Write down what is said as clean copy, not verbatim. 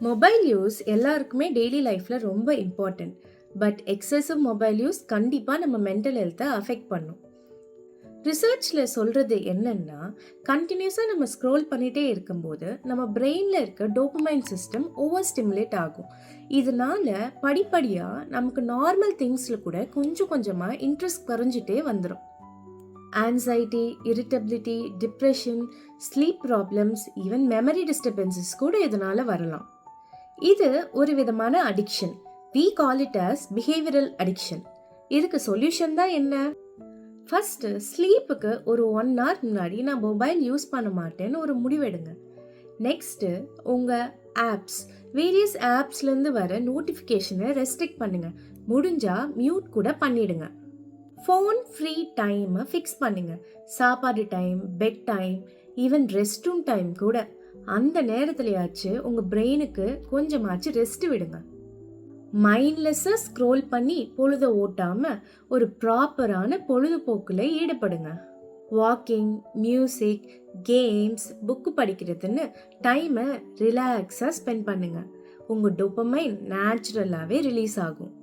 Mobile use எல்லாருக்குமே daily லைஃப்பில் ரொம்ப important. But excessive mobile use கண்டிப்பாக நம்ம மென்டல் ஹெல்த்தை அஃபெக்ட் பண்ணும். ரிசர்ச்சில் சொல்கிறது என்னன்னா, கண்டினியூஸாக நம்ம ஸ்க்ரோல் பண்ணிகிட்டே இருக்கும்போது நம்ம பிரெயினில் இருக்க டோபமைன் சிஸ்டம் ஓவர் ஸ்டிமுலேட் ஆகும். இதனால படிப்படியாக நமக்கு நார்மல் திங்ஸில் கூட கொஞ்சம் கொஞ்சமாக இன்ட்ரெஸ்ட் குறைஞ்சிட்டே வந்துடும். Anxiety, irritability, depression, sleep problems, even memory disturbances கூட இதனால வரலாம். இது ஒரு விதமான addiction. we call it as behavioral addiction. இதுக்கு சொல்யூஷன் தான் என்ன? ஃபர்ஸ்ட், ஸ்லீப்புக்கு ஒரு 1 hour முன்னாடி நான் மொபைல் யூஸ் பண்ண மாட்டேன்னு ஒரு முடிவெடுங்க. நெக்ஸ்ட், உங்க ஆப்ஸ், வேரியஸ் ஆப்ஸ்லேருந்து வர நோட்டிஃபிகேஷனை ரெஸ்ட்ரிக்ட் பண்ணுங்க. முடிஞ்சா மியூட் கூட பண்ணிடுங்க. ஃபோன் ஃப்ரீ டைமை ஃபிக்ஸ் பண்ணுங்க. சாப்பாடு time, bed time, even rest room time கூட. அந்த நேரத்துலயாச்சு உங்க பிரெயினுக்கு கொஞ்சமாச்சு ரெஸ்ட் விடுங்க. மைண்ட்லெஸ்ஸா ஸ்க்ரோல் பண்ணி பொழுத ஓட்டாம ஒரு ப்ராப்பரான பொழுதுபோக்குல ஈடுபடுங்க. வாக்கிங், மியூசிக், கேம்ஸ், புக்கு படிக்கிறதுன்னு டைமை ரிலாக்ஸாக ஸ்பெண்ட் பண்ணுங்க. உங்க டோபமைன் நேச்சுரலாகவே ரிலீஸ் ஆகும்.